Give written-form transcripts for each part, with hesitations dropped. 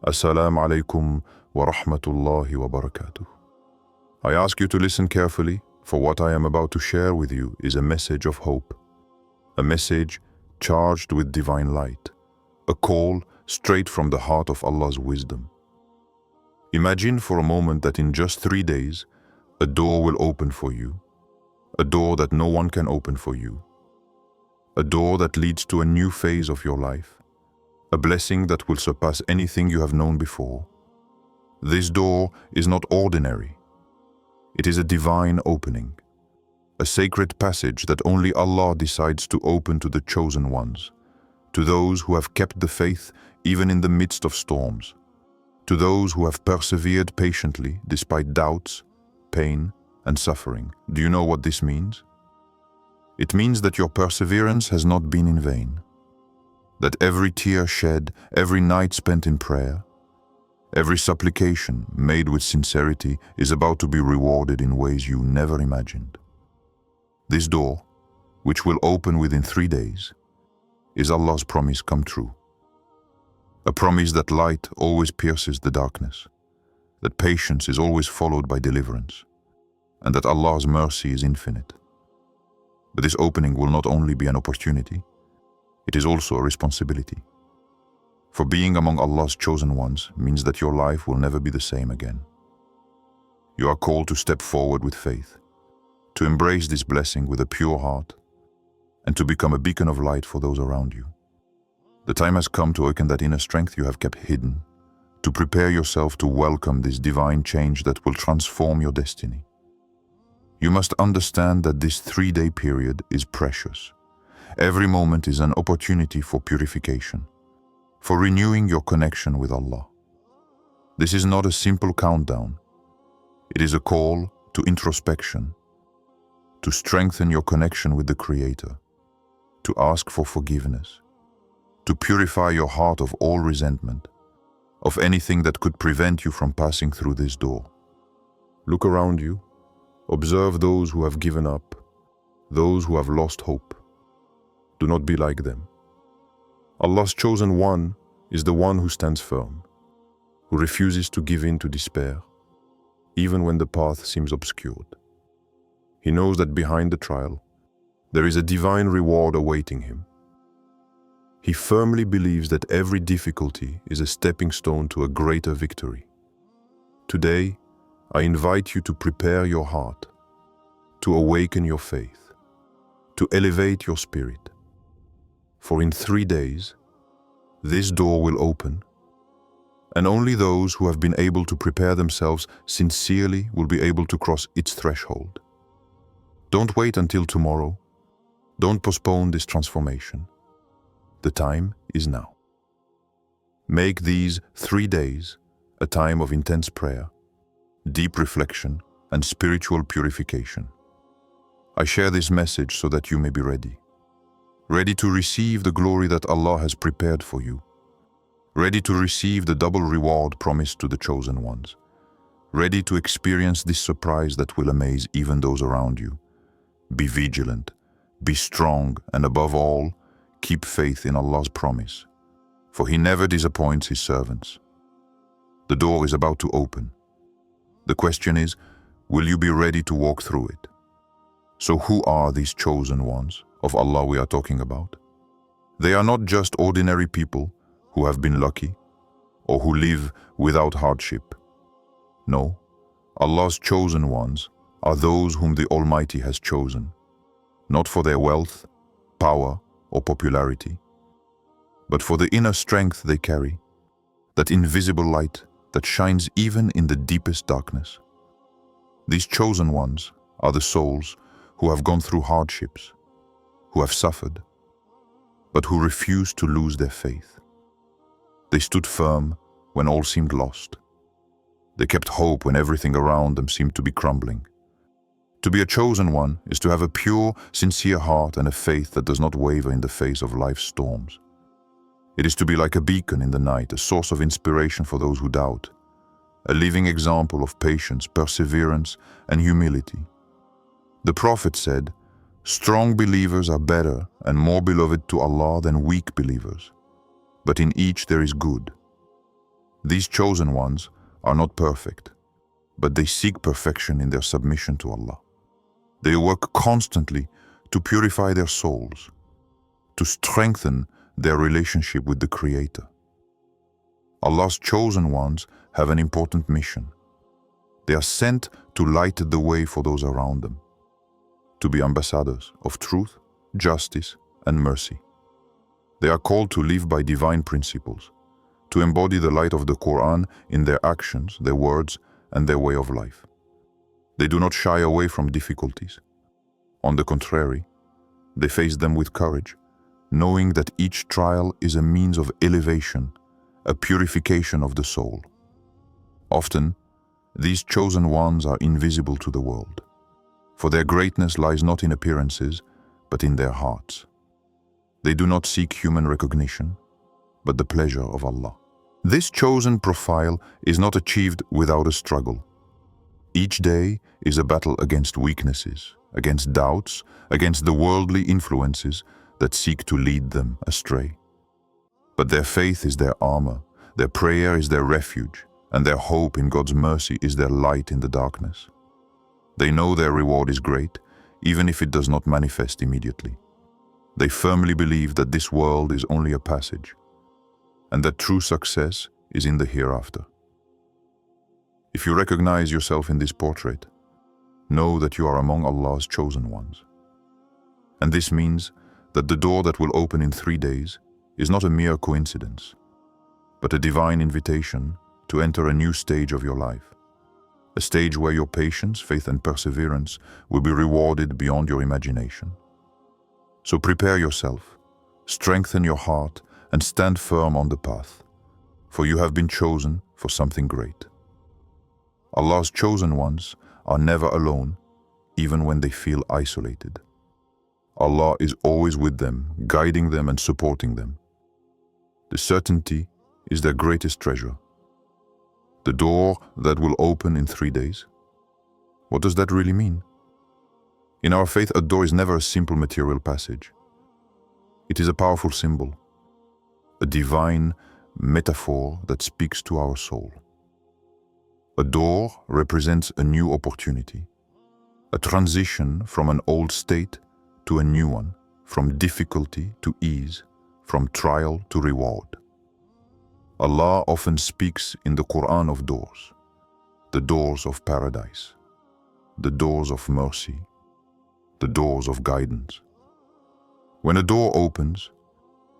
Assalamu alaikum wa rahmatullahi wa barakatuh. I ask you to listen carefully, for what I am about to share with you is a message of hope, a message charged with divine light, a call straight from the heart of Allah's wisdom. Imagine for a moment that in just 3 days, a door will open for you, a door that no one can open for you, a door that leads to a new phase of your life, a blessing that will surpass anything you have known before. This door is not ordinary. It is a divine opening, a sacred passage that only Allah decides to open to the chosen ones, to those who have kept the faith even in the midst of storms, to those who have persevered patiently despite doubts, pain, and suffering. Do you know what this means? It means that your perseverance has not been in vain, that every tear shed, every night spent in prayer, every supplication made with sincerity is about to be rewarded in ways you never imagined. This door, which will open within 3 days, is Allah's promise come true. A promise that light always pierces the darkness, that patience is always followed by deliverance, and that Allah's mercy is infinite. But this opening will not only be an opportunity, it is also a responsibility. For being among Allah's chosen ones means that your life will never be the same again. You are called to step forward with faith, to embrace this blessing with a pure heart, and to become a beacon of light for those around you. The time has come to awaken that inner strength you have kept hidden, to prepare yourself to welcome this divine change that will transform your destiny. You must understand that this 3-day period is precious. Every moment is an opportunity for purification, for renewing your connection with Allah. This is not a simple countdown. It is a call to introspection, to strengthen your connection with the Creator, to ask for forgiveness, to purify your heart of all resentment, of anything that could prevent you from passing through this door. Look around you, observe those who have given up, those who have lost hope. Do not be like them. Allah's chosen one is the one who stands firm, who refuses to give in to despair, even when the path seems obscured. He knows that behind the trial, there is a divine reward awaiting him. He firmly believes that every difficulty is a stepping stone to a greater victory. Today, I invite you to prepare your heart, to awaken your faith, to elevate your spirit. For in 3 days, this door will open, and only those who have been able to prepare themselves sincerely will be able to cross its threshold. Don't wait until tomorrow. Don't postpone this transformation. The time is now. Make these 3 days a time of intense prayer, deep reflection, and spiritual purification. I share this message so that you may be ready to receive the glory that Allah has prepared for you, ready to receive the double reward promised to the chosen ones, ready to experience this surprise that will amaze even those around you. Be vigilant, be strong, and above all, keep faith in Allah's promise, for He never disappoints His servants. The door is about to open. The question is, will you be ready to walk through it? So who are these chosen ones of Allah we are talking about? They are not just ordinary people who have been lucky or who live without hardship. No, Allah's chosen ones are those whom the Almighty has chosen, not for their wealth, power, or popularity, but for the inner strength they carry, that invisible light that shines even in the deepest darkness. These chosen ones are the souls who have gone through hardships, who have suffered, but who refused to lose their faith. They stood firm when all seemed lost. They kept hope when everything around them seemed to be crumbling. To be a chosen one is to have a pure, sincere heart and a faith that does not waver in the face of life's storms. It is to be like a beacon in the night, a source of inspiration for those who doubt, a living example of patience, perseverance, and humility. The Prophet said, "Strong believers are better and more beloved to Allah than weak believers, but in each there is good." These chosen ones are not perfect, but they seek perfection in their submission to Allah. They work constantly to purify their souls, to strengthen their relationship with the Creator. Allah's chosen ones have an important mission. They are sent to light the way for those around them, to be ambassadors of truth, justice, and mercy. They are called to live by divine principles, to embody the light of the Quran in their actions, their words, and their way of life. They do not shy away from difficulties. On the contrary, they face them with courage, knowing that each trial is a means of elevation, a purification of the soul. Often, these chosen ones are invisible to the world, for their greatness lies not in appearances, but in their hearts. They do not seek human recognition, but the pleasure of Allah. This chosen profile is not achieved without a struggle. Each day is a battle against weaknesses, against doubts, against the worldly influences that seek to lead them astray. But their faith is their armor, their prayer is their refuge, and their hope in God's mercy is their light in the darkness. They know their reward is great, even if it does not manifest immediately. They firmly believe that this world is only a passage, and that true success is in the hereafter. If you recognize yourself in this portrait, know that you are among Allah's chosen ones. And this means that the door that will open in 3 days is not a mere coincidence, but a divine invitation to enter a new stage of your life, a stage where your patience, faith, and perseverance will be rewarded beyond your imagination. So prepare yourself, strengthen your heart, and stand firm on the path, for you have been chosen for something great. Allah's chosen ones are never alone, even when they feel isolated. Allah is always with them, guiding them and supporting them. The certainty is their greatest treasure. The door that will open in 3 days. What does that really mean? In our faith, a door is never a simple material passage. It is a powerful symbol, a divine metaphor that speaks to our soul. A door represents a new opportunity, a transition from an old state to a new one, from difficulty to ease, from trial to reward. Allah often speaks in the Quran of doors, the doors of paradise, the doors of mercy, the doors of guidance. When a door opens,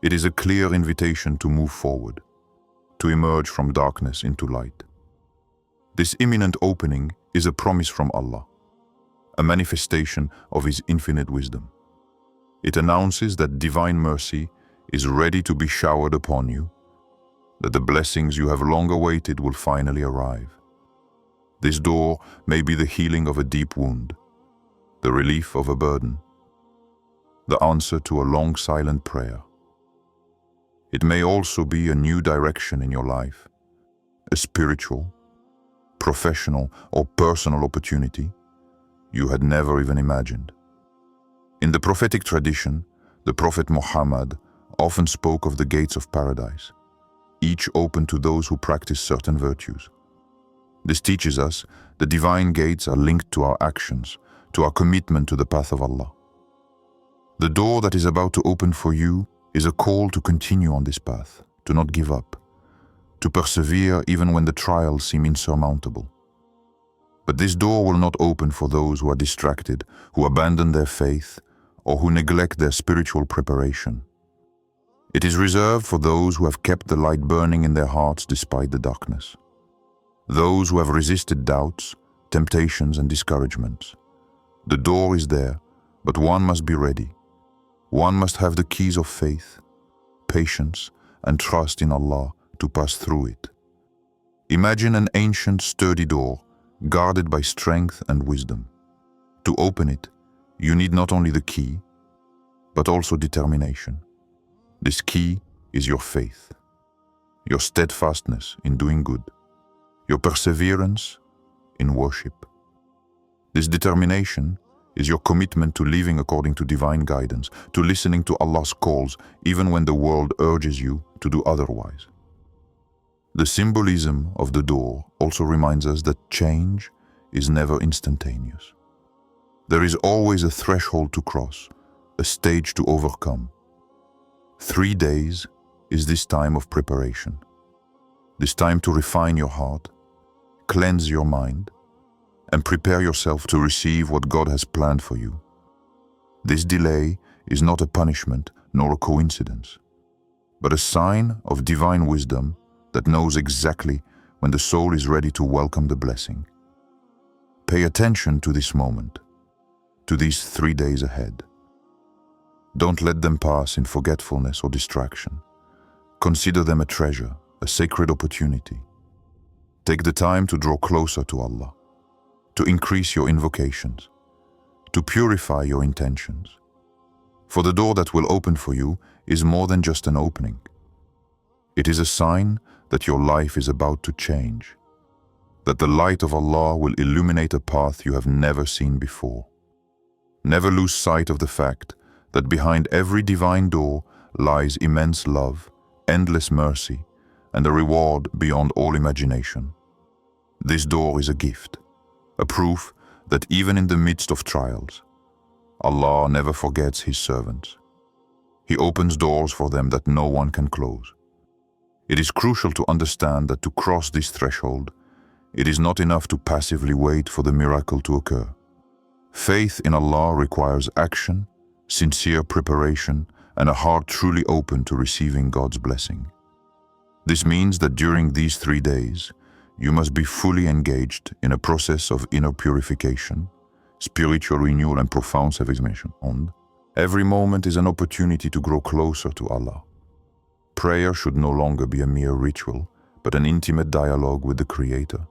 it is a clear invitation to move forward, to emerge from darkness into light. This imminent opening is a promise from Allah, a manifestation of His infinite wisdom. It announces that divine mercy is ready to be showered upon you, that the blessings you have long awaited will finally arrive. This door may be the healing of a deep wound, the relief of a burden, the answer to a long silent prayer. It may also be a new direction in your life, a spiritual, professional, or personal opportunity you had never even imagined. In the prophetic tradition, the Prophet Muhammad often spoke of the gates of paradise, each open to those who practice certain virtues. This teaches us the divine gates are linked to our actions, to our commitment to the path of Allah. The door that is about to open for you is a call to continue on this path, to not give up, to persevere even when the trials seem insurmountable. But this door will not open for those who are distracted, who abandon their faith, or who neglect their spiritual preparation. It is reserved for those who have kept the light burning in their hearts despite the darkness. Those who have resisted doubts, temptations, and discouragements. The door is there, but one must be ready. One must have the keys of faith, patience, and trust in Allah to pass through it. Imagine an ancient, sturdy door, guarded by strength and wisdom. To open it, you need not only the key, but also determination. This key is your faith, your steadfastness in doing good, your perseverance in worship. This determination is your commitment to living according to divine guidance, to listening to Allah's calls even when the world urges you to do otherwise. The symbolism of the door also reminds us that change is never instantaneous. There is always a threshold to cross, a stage to overcome. 3 days is this time of preparation, this time to refine your heart, cleanse your mind, and prepare yourself to receive what God has planned for you. This delay is not a punishment nor a coincidence, but a sign of divine wisdom that knows exactly when the soul is ready to welcome the blessing. Pay attention to this moment, to these 3 days ahead. Don't let them pass in forgetfulness or distraction. Consider them a treasure, a sacred opportunity. Take the time to draw closer to Allah, to increase your invocations, to purify your intentions. For the door that will open for you is more than just an opening. It is a sign that your life is about to change, that the light of Allah will illuminate a path you have never seen before. Never lose sight of the fact that behind every divine door lies immense love, endless mercy, and a reward beyond all imagination. This door is a gift, a proof that even in the midst of trials, Allah never forgets His servants. He opens doors for them that no one can close. It is crucial to understand that to cross this threshold, it is not enough to passively wait for the miracle to occur. Faith in Allah requires action, sincere preparation, and a heart truly open to receiving God's blessing. This means that during these 3 days, you must be fully engaged in a process of inner purification, spiritual renewal, and profound self-examination. Every moment is an opportunity to grow closer to Allah. Prayer should no longer be a mere ritual, but an intimate dialogue with the Creator.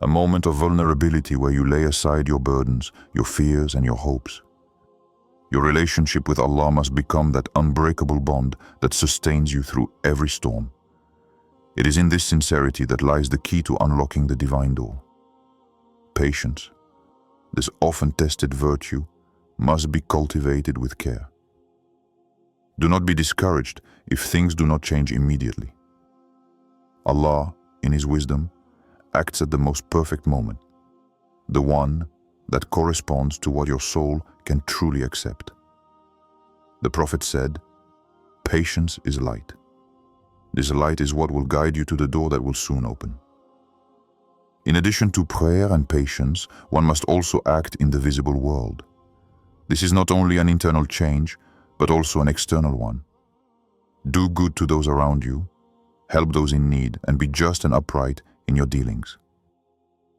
A moment of vulnerability where you lay aside your burdens, your fears, and your hopes. Your relationship with Allah must become that unbreakable bond that sustains you through every storm. It is in this sincerity that lies the key to unlocking the divine door. Patience, this often tested virtue, must be cultivated with care. Do not be discouraged if things do not change immediately. Allah, in His wisdom, acts at the most perfect moment, the one that corresponds to what your soul can truly accept. The Prophet said, "Patience is light. This light is what will guide you to the door that will soon open." In addition to prayer and patience, one must also act in the visible world. This is not only an internal change, but also an external one. Do good to those around you, help those in need, and be just and upright in your dealings.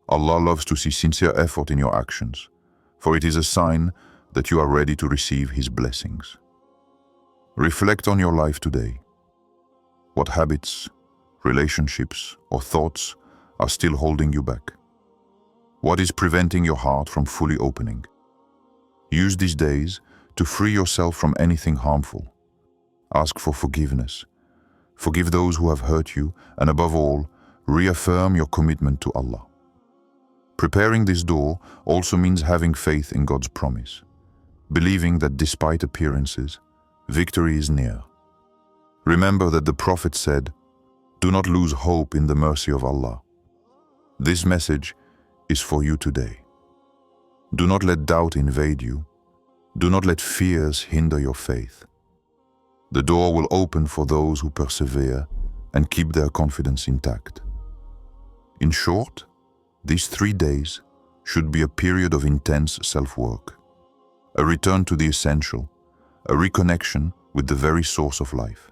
Allah loves to see sincere effort in your actions, for it is a sign that you are ready to receive His blessings. Reflect on your life today. What habits, relationships, or thoughts are still holding you back? What is preventing your heart from fully opening? Use these days to free yourself from anything harmful. Ask for forgiveness. Forgive those who have hurt you, and above all, reaffirm your commitment to Allah. Preparing this door also means having faith in God's promise, believing that despite appearances, victory is near. Remember that the Prophet said, "Do not lose hope in the mercy of Allah." This message is for you today. Do not let doubt invade you. Do not let fears hinder your faith. The door will open for those who persevere and keep their confidence intact. In short, these 3 days should be a period of intense self-work, a return to the essential, a reconnection with the very source of life.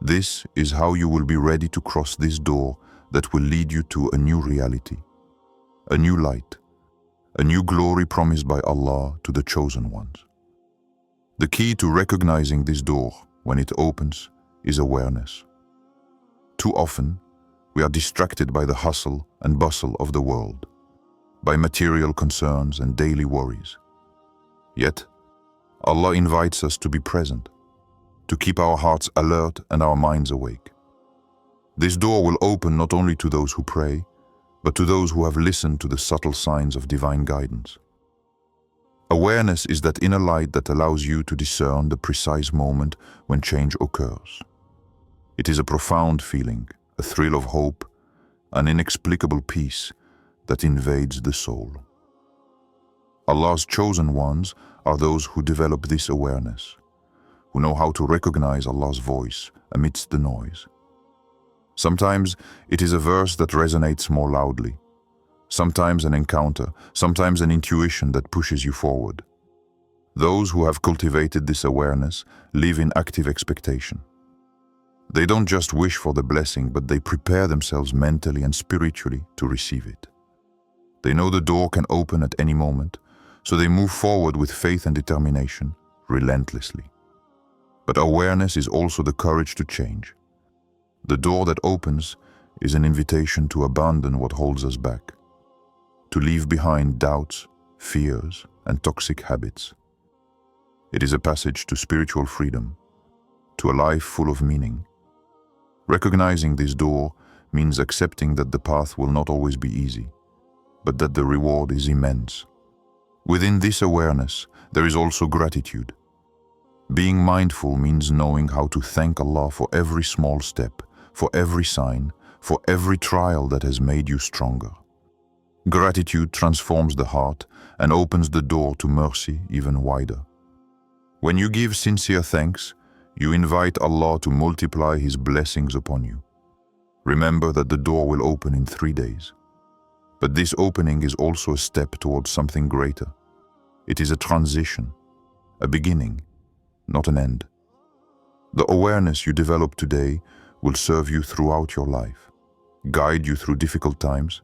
This is how you will be ready to cross this door that will lead you to a new reality, a new light, a new glory promised by Allah to the chosen ones. The key to recognizing this door when it opens is awareness. Too often, we are distracted by the hustle and bustle of the world, by material concerns and daily worries. Yet, Allah invites us to be present, to keep our hearts alert and our minds awake. This door will open not only to those who pray, but to those who have listened to the subtle signs of divine guidance. Awareness is that inner light that allows you to discern the precise moment when change occurs. It is a profound feeling, a thrill of hope, an inexplicable peace that invades the soul. Allah's chosen ones are those who develop this awareness, who know how to recognize Allah's voice amidst the noise. Sometimes it is a verse that resonates more loudly, sometimes an encounter, sometimes an intuition that pushes you forward. Those who have cultivated this awareness live in active expectation. They don't just wish for the blessing, but they prepare themselves mentally and spiritually to receive it. They know the door can open at any moment, so they move forward with faith and determination, relentlessly. But awareness is also the courage to change. The door that opens is an invitation to abandon what holds us back, to leave behind doubts, fears, and toxic habits. It is a passage to spiritual freedom, to a life full of meaning. Recognizing this door means accepting that the path will not always be easy, but that the reward is immense. Within this awareness, there is also gratitude. Being mindful means knowing how to thank Allah for every small step, for every sign, for every trial that has made you stronger. Gratitude transforms the heart and opens the door to mercy even wider. When you give sincere thanks, you invite Allah to multiply His blessings upon you. Remember that the door will open in 3 days. But this opening is also a step towards something greater. It is a transition, a beginning, not an end. The awareness you develop today will serve you throughout your life, guide you through difficult times,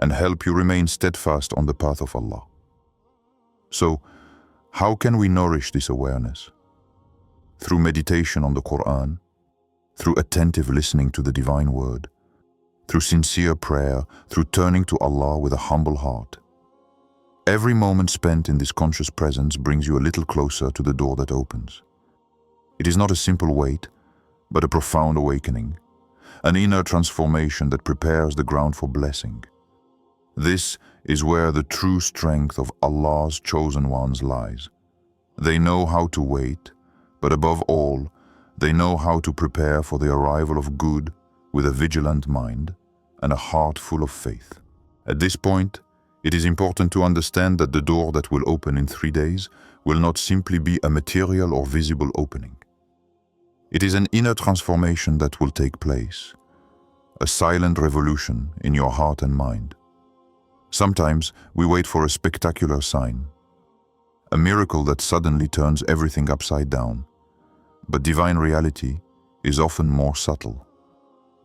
and help you remain steadfast on the path of Allah. So, how can we nourish this awareness? Through meditation on the Quran, through attentive listening to the divine word, through sincere prayer, through turning to Allah with a humble heart. Every moment spent in this conscious presence brings you a little closer to the door that opens. It is not a simple wait, but a profound awakening, an inner transformation that prepares the ground for blessing. This is where the true strength of Allah's chosen ones lies. They know how to wait, but above all, they know how to prepare for the arrival of good with a vigilant mind and a heart full of faith. At this point, it is important to understand that the door that will open in 3 days will not simply be a material or visible opening. It is an inner transformation that will take place, a silent revolution in your heart and mind. Sometimes we wait for a spectacular sign, a miracle that suddenly turns everything upside down. But divine reality is often more subtle.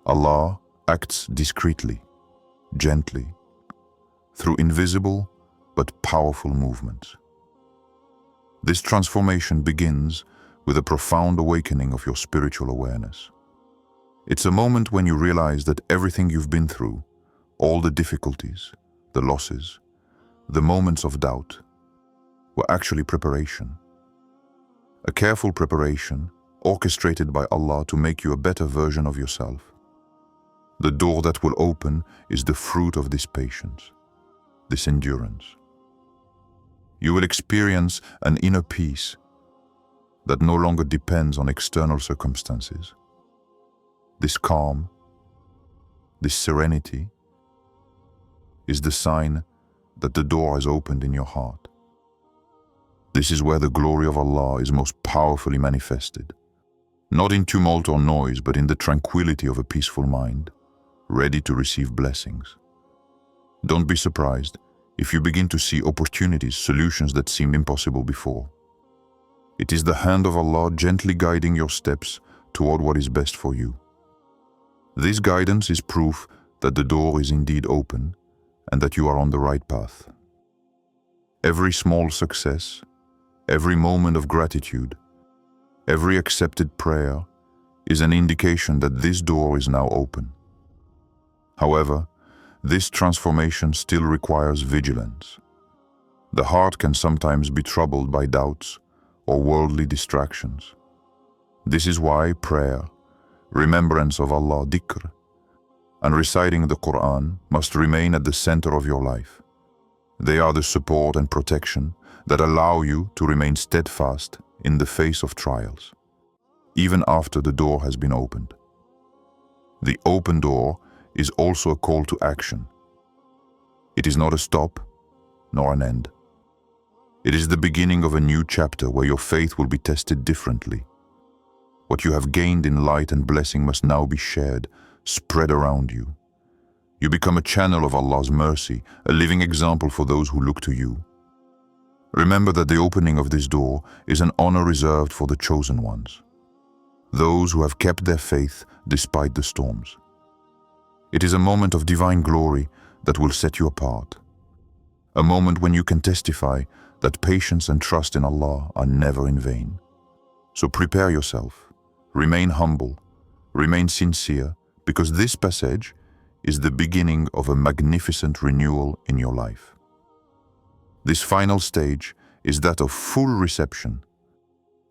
Allah acts discreetly, gently, through invisible but powerful movements. This transformation begins with a profound awakening of your spiritual awareness. It's a moment when you realize that everything you've been through, all the difficulties, the losses, the moments of doubt, were actually preparation. A careful preparation orchestrated by Allah to make you a better version of yourself. The door that will open is the fruit of this patience, this endurance. You will experience an inner peace that no longer depends on external circumstances. This calm, this serenity, is the sign that the door has opened in your heart. This is where the glory of Allah is most powerfully manifested, not in tumult or noise, but in the tranquility of a peaceful mind, ready to receive blessings. Don't be surprised if you begin to see opportunities, solutions that seemed impossible before. It is the hand of Allah gently guiding your steps toward what is best for you. This guidance is proof that the door is indeed open and that you are on the right path. Every small success, every moment of gratitude, every accepted prayer is an indication that this door is now open. However, this transformation still requires vigilance. The heart can sometimes be troubled by doubts or worldly distractions. This is why prayer, remembrance of Allah, dhikr, and reciting the Quran must remain at the center of your life. They are the support and protection that allow you to remain steadfast in the face of trials, even after the door has been opened. The open door is also a call to action. It is not a stop, nor an end. It is the beginning of a new chapter where your faith will be tested differently. What you have gained in light and blessing must now be shared, spread around you. You become a channel of Allah's mercy, a living example for those who look to you. Remember that the opening of this door is an honor reserved for the chosen ones, those who have kept their faith despite the storms. It is a moment of divine glory that will set you apart, a moment when you can testify that patience and trust in Allah are never in vain. So prepare yourself, remain humble, remain sincere, because this passage is the beginning of a magnificent renewal in your life. This final stage is that of full reception,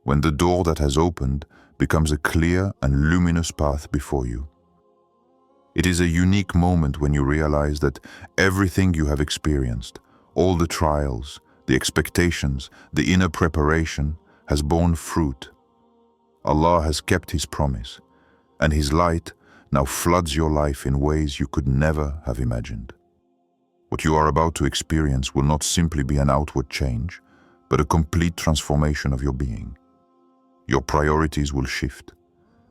when the door that has opened becomes a clear and luminous path before you. It is a unique moment when you realize that everything you have experienced, all the trials, the expectations, the inner preparation, has borne fruit. Allah has kept His promise, and His light now floods your life in ways you could never have imagined. What you are about to experience will not simply be an outward change, but a complete transformation of your being. Your priorities will shift,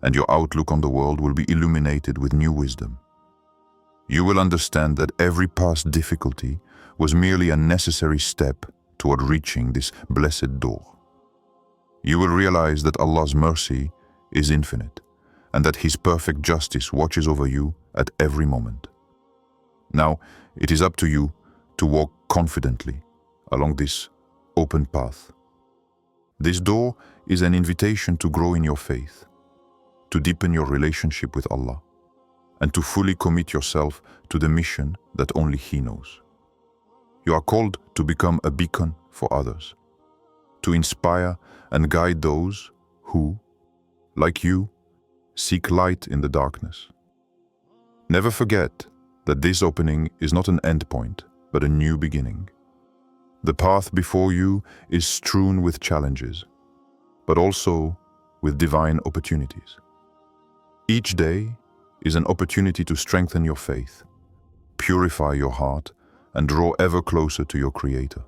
and your outlook on the world will be illuminated with new wisdom. You will understand that every past difficulty was merely a necessary step toward reaching this blessed door. You will realize that Allah's mercy is infinite, and that His perfect justice watches over you at every moment. Now, it is up to you to walk confidently along this open path. This door is an invitation to grow in your faith, to deepen your relationship with Allah, and to fully commit yourself to the mission that only He knows. You are called to become a beacon for others, to inspire and guide those who, like you, seek light in the darkness. Never forget that this opening is not an end point, but a new beginning. The path before you is strewn with challenges, but also with divine opportunities. Each day is an opportunity to strengthen your faith, purify your heart, and draw ever closer to your Creator.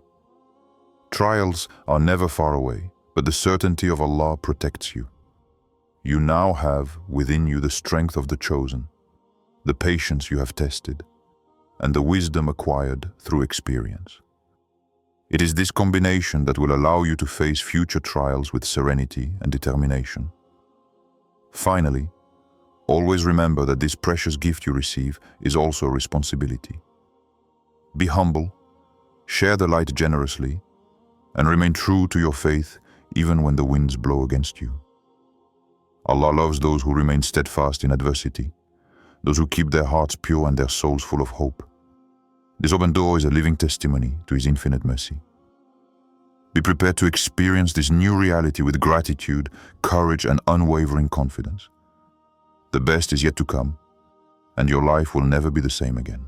Trials are never far away, but the certainty of Allah protects you. You now have within you the strength of the chosen, the patience you have tested, and the wisdom acquired through experience. It is this combination that will allow you to face future trials with serenity and determination. Finally, always remember that this precious gift you receive is also a responsibility. Be humble, share the light generously, and remain true to your faith even when the winds blow against you. Allah loves those who remain steadfast in adversity, those who keep their hearts pure and their souls full of hope. This open door is a living testimony to His infinite mercy. Be prepared to experience this new reality with gratitude, courage, and unwavering confidence. The best is yet to come, and your life will never be the same again.